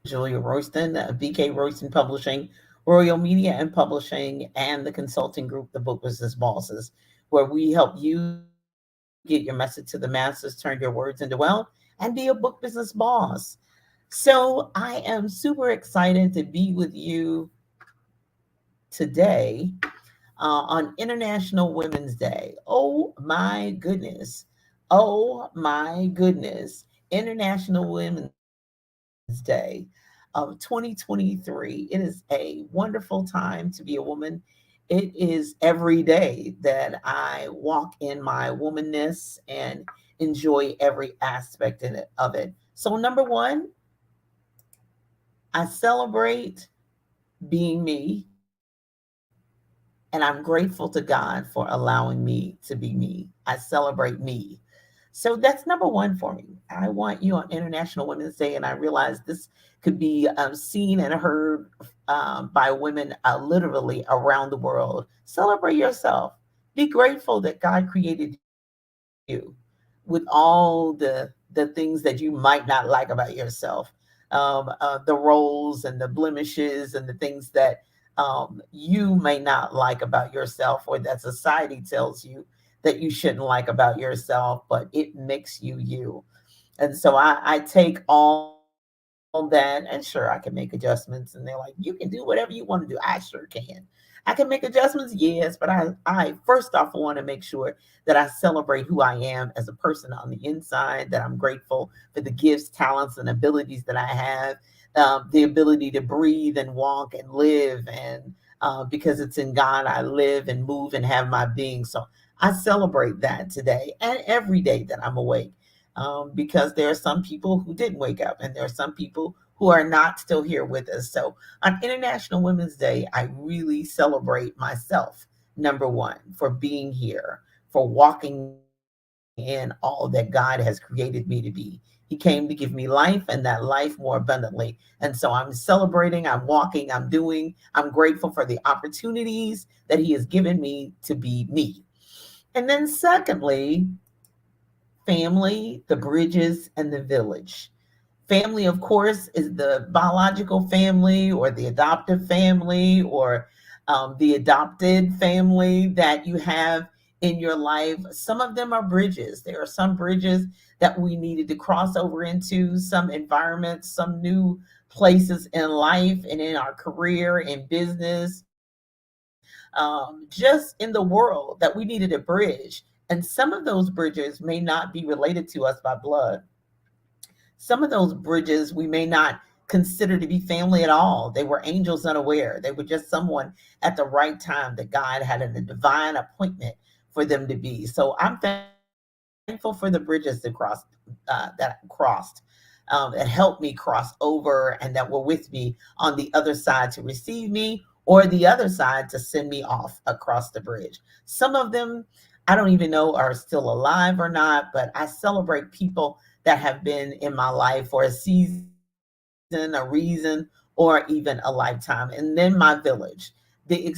Julia Royston, BK Royston Publishing, Royal Media and Publishing, and the consulting group, the Book Business Bosses, where we help you get your message to the masses, turn your words into wealth, and be a book business boss. So I am super excited to be with you today on International Women's Day. Oh my goodness. Oh my goodness. International Women's Day of 2023. It is a wonderful time to be a woman. It is every day that I walk in my womanness and enjoy every aspect of it. So, number one, I celebrate being me, and I'm grateful to God for allowing me to be me. I celebrate me. So that's number one for me. I want you on International Women's Day, and I realize this could be seen and heard by women literally around the world. Celebrate yourself. Be grateful that God created you with all the things that you might not like about yourself, the roles and the blemishes and the things that you may not like about yourself, or that society tells you that you shouldn't like about yourself, but it makes you you. And so I take all that, and sure, I can make adjustments. And they're like, you can do whatever you want to do. I sure can. I can make adjustments, yes, but I first off want to make sure that I celebrate who I am as a person on the inside, that I'm grateful for the gifts, talents, and abilities that I have, the ability to breathe and walk and live. And because it's in God, I live and move and have my being. So I celebrate that today and every day that I'm awake, because there are some people who didn't wake up, and there are some people who are not still here with us. So on International Women's Day, I really celebrate myself, number one, for being here, for walking in all that God has created me to be. He came to give me life, and that life more abundantly. And so I'm celebrating, I'm walking, I'm doing, I'm grateful for the opportunities that He has given me to be me. And then, secondly, family, the bridges, and the village. Family, of course, is the biological family or the adoptive family, or the adopted family that you have in your life. Some of them are bridges. There are some bridges that we needed to cross over into, some environments, some new places in life and in our career, in business, just in the world, that we needed a bridge. And some of those bridges may not be related to us by blood. Some of those bridges we may not consider to be family at all. They were angels unaware. They were just someone at the right time that God had a divine appointment for them to be. So I'm thankful for the bridges that crossed, that helped me cross over, and that were with me on the other side to receive me, or the other side to send me off across the bridge. Some of them I don't even know are still alive or not, but I celebrate people that have been in my life for a season, a reason, or even a lifetime. And then my village, the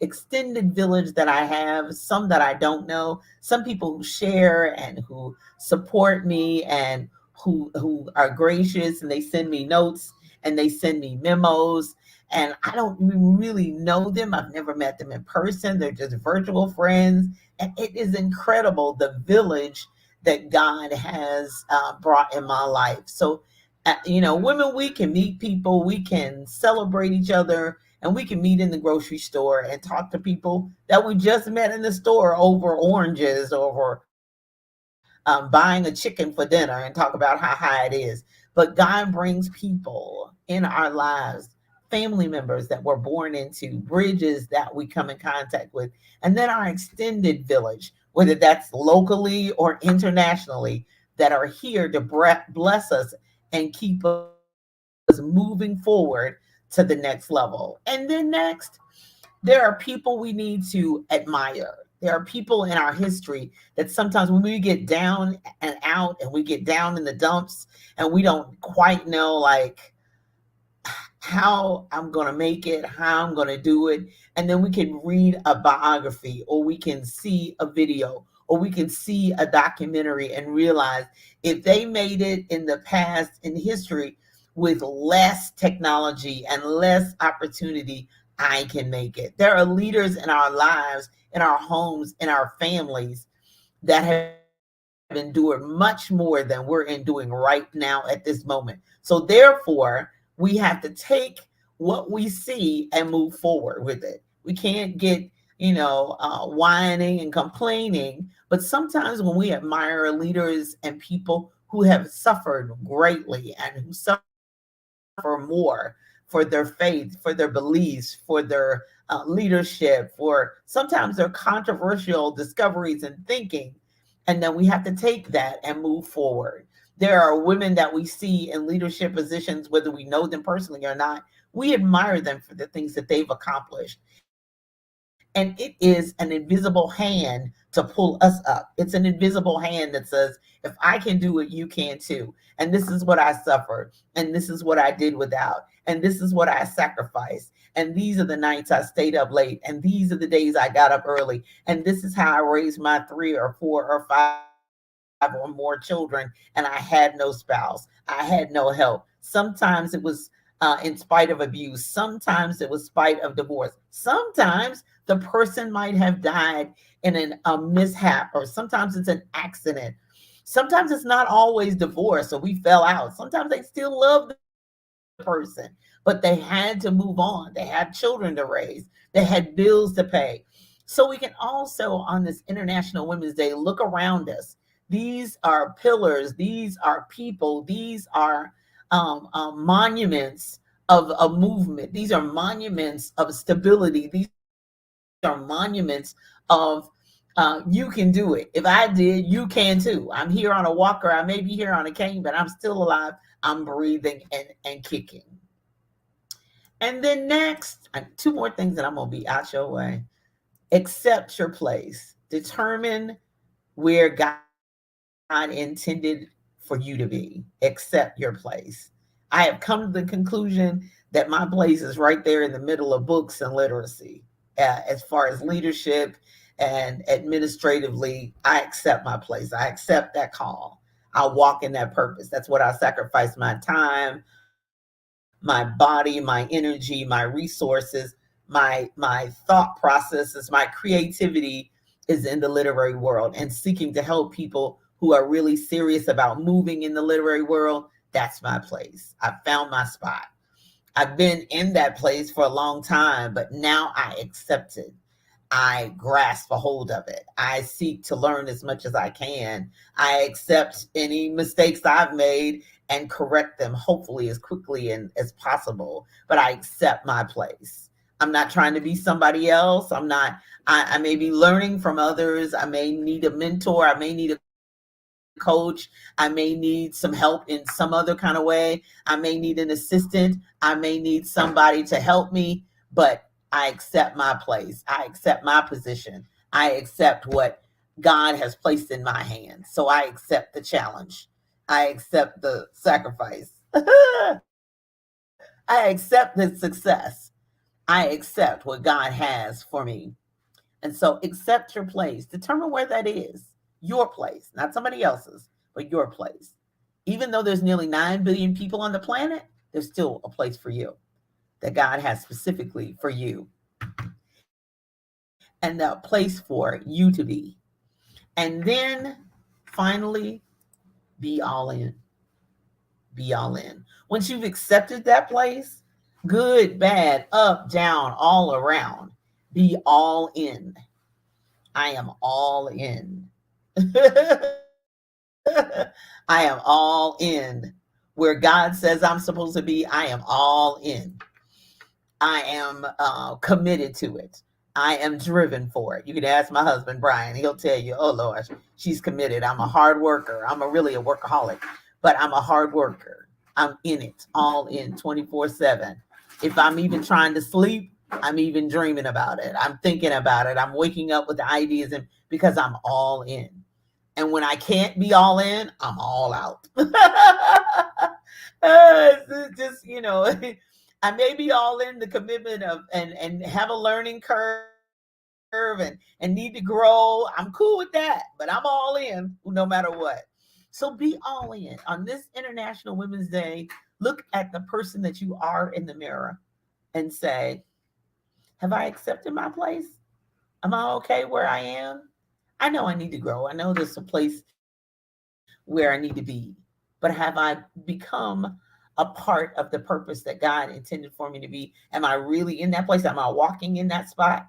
extended village that I have, some that I don't know, some people who share and who support me, and who are gracious, and they send me notes and they send me memos. And I don't really know them. I've never met them in person. They're just virtual friends. And it is incredible the village that God has brought in my life. So, women, we can meet people, we can celebrate each other, and we can meet in the grocery store and talk to people that we just met in the store over oranges, over buying a chicken for dinner, and talk about how high it is. But God brings people in our lives, family members that we're born into, bridges that we come in contact with, and then our extended village, whether that's locally or internationally, that are here to bless us and keep us moving forward to the next level. And then next, there are people we need to admire. There are people in our history that sometimes when we get down and out and we get down in the dumps and we don't quite know, like, how I'm going to make it, how I'm going to do it. And then we can read a biography, or we can see a video, or we can see a documentary and realize if they made it in the past in history, with less technology and less opportunity, I can make it. There are leaders in our lives, in our homes, in our families that have endured much more than we're enduring right now at this moment. So therefore, we have to take what we see and move forward with it. We can't get, whining and complaining. But sometimes when we admire leaders and people who have suffered greatly and who suffer more for their faith, for their beliefs, for their leadership, for sometimes their controversial discoveries and thinking. And then we have to take that and move forward. There are women that we see in leadership positions, whether we know them personally or not. We admire them for the things that they've accomplished. And it is an invisible hand to pull us up. It's an invisible hand that says, if I can do it, you can too. And this is what I suffered. And this is what I did without. And this is what I sacrificed. And these are the nights I stayed up late. And these are the days I got up early. And this is how I raised my 3 or 4 or 5 or more children. And I had no spouse. I had no help. Sometimes it was in spite of abuse. Sometimes it was spite of divorce. Sometimes the person might have died in a mishap, or sometimes it's an accident. Sometimes it's not always divorce, so we fell out. Sometimes they still love the person, but they had to move on. They had children to raise. They had bills to pay. So we can also, on this International Women's Day, look around us. These are pillars. These are people. These are monuments of a movement. These are monuments of stability. These are monuments of you can do it. If I did, you can too. I'm here on a walker. I may be here on a cane, but I'm still alive. I'm breathing and kicking. And then next, 2 more things that I'm going to be out your way. Accept your place. Determine where God intended for you to be. Accept your place. I have come to the conclusion that my place is right there in the middle of books and literacy. As far as leadership and administratively, I accept my place. I accept that call. I'll walk in that purpose. That's what I sacrifice my time, my body, my energy, my resources, my thought processes, my creativity is in the literary world, and seeking to help people who are really serious about moving in the literary world. That's my place. I found my spot. I've been in that place for a long time, but now I accept it. I grasp a hold of it. I seek to learn as much as I can. I accept any mistakes I've made and correct them, hopefully as quickly and as possible. But I accept my place. I'm not trying to be somebody else. I may be learning from others. I may need a mentor. I may need a coach. I may need some help in some other kind of way. I may need an assistant. I may need somebody to help me, but I accept my place. I accept my position. I accept what God has placed in my hands. So I accept the challenge. I accept the sacrifice. I accept the success. I accept what God has for me. And so accept your place. Determine where that is. Your place, not somebody else's, but your place. Even though there's nearly 9 billion people on the planet, there's still a place for you that God has specifically for you, and a place for you to be. And then finally, be all in. Be all in. Once you've accepted that place, good, bad, up, down, all around, be all in. I am all in. I am all in. Where God says I'm supposed to be, I am all in. I am committed to it. I am driven for it. You can ask my husband, Brian. He'll tell you, oh, Lord, she's committed. I'm a hard worker. I'm really a workaholic, but I'm a hard worker. I'm in it, all in 24/7. If I'm even trying to sleep, I'm even dreaming about it. I'm thinking about it. I'm waking up with ideas, and because I'm all in. And when I can't be all in, I'm all out. Just, I may be all in the commitment of and have a learning curve and need to grow. I'm cool with that, but I'm all in no matter what. So be all in. On this International Women's Day, Look at the person that you are in the mirror and say, have I accepted my place? Am I okay where I am? I know I need to grow. I know there's a place where I need to be, but have I become a part of the purpose that God intended for me to be? Am I really in that place? Am I walking in that spot?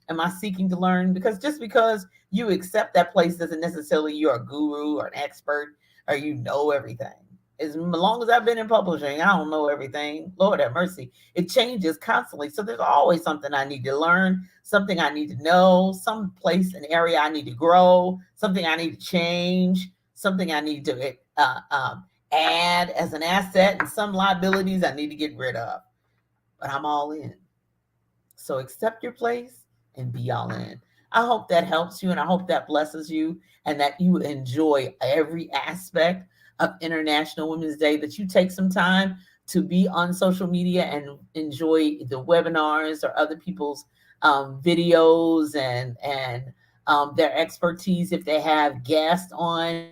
Am I seeking to learn? Because just because you accept that place doesn't necessarily you're a guru or an expert or you know everything. As long as I've been in publishing, I don't know everything. Lord have mercy. It changes constantly. So there's always something I need to learn, something I need to know, some place, an area I need to grow, something I need to change, something I need to add as an asset, and some liabilities I need to get rid of. But I'm all in. So accept your place and be all in. I hope that helps you and I hope that blesses you and that you enjoy every aspect of International Women's Day, that you take some time to be on social media and enjoy the webinars or other people's videos and their expertise. If they have guests on,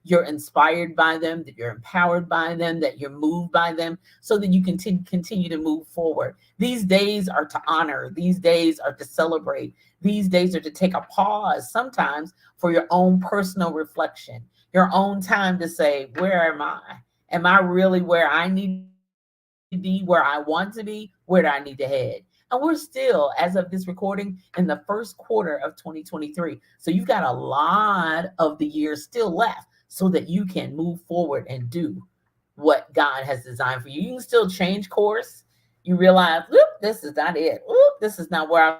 you're inspired by them, that you're empowered by them, that you're moved by them, so that you continue to move forward. These days are to honor. These days are to celebrate. These days are to take a pause sometimes for your own personal reflection, your own time to say, where am I? Am I really where I need to be, where I want to be? Where do I need to head? And we're still, as of this recording, in the first quarter of 2023. So you've got a lot of the year still left so that you can move forward and do what God has designed for you. You can still change course. You realize, whoop, this is not it. Whoop, this is not where I'm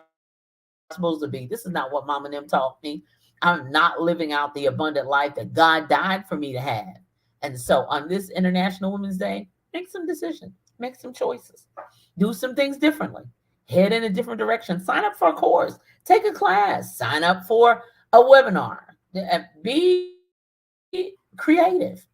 supposed to be. This is not what mom and them taught me. I'm not living out the abundant life that God died for me to have. And so on this International Women's Day, make some decisions, make some choices, do some things differently, head in a different direction, sign up for a course, take a class, sign up for a webinar. Be creative.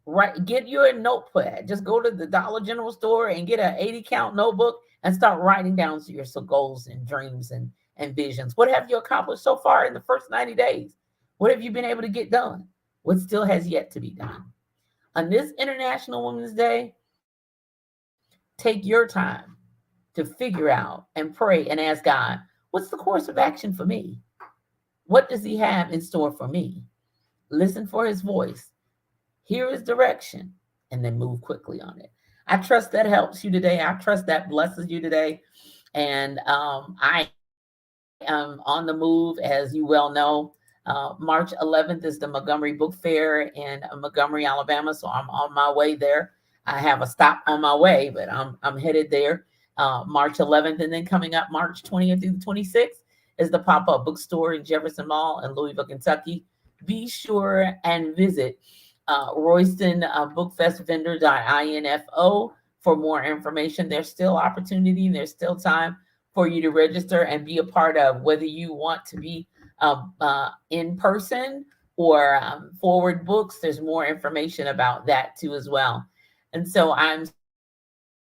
Right, get your notepad. Just go to the Dollar General store and get an 80 count notebook and start writing down your goals and dreams and visions. What have you accomplished so far in the first 90 days? What have you been able to get done? What still has yet to be done? On this International Women's Day, take your time to figure out and pray and ask God, what's the course of action for me? What does He have in store for me? Listen for His voice, hear His direction, and then move quickly on it. I trust that helps you today. I trust that blesses you today. And I am on the move, as you well know. March 11th is the Montgomery Book Fair in Montgomery, Alabama. So I'm on my way there. I have a stop on my way, but I'm headed there March 11th. And then coming up March 20th through the 26th is the pop-up bookstore in Jefferson Mall in Louisville, Kentucky. Be sure and visit Royston Bookfest for more information. There's still opportunity and there's still time for you to register and be a part of, whether you want to be in person or forward books. There's more information about that too as well. And so I'm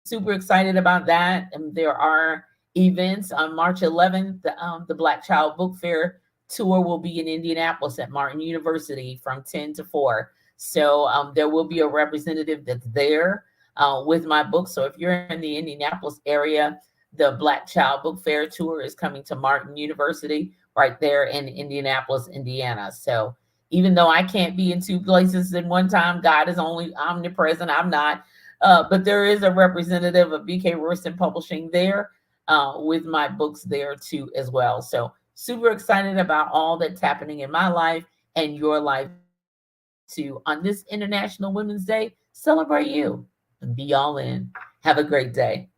super excited about that. And there are events on March 11th. The Black Child Book Fair tour will be in Indianapolis at Martin University from 10 to 4. So there will be a representative that's there with my book. So if you're in the Indianapolis area, the Black Child Book Fair tour is coming to Martin University right there in Indianapolis, Indiana. So even though I can't be in two places at one time, God is only omnipresent. I'm not. But there is a representative of BK Royston Publishing there with my books there too as well. So super excited about all that's happening in my life and your life too. On this International Women's Day, celebrate you and be all in. Have a great day.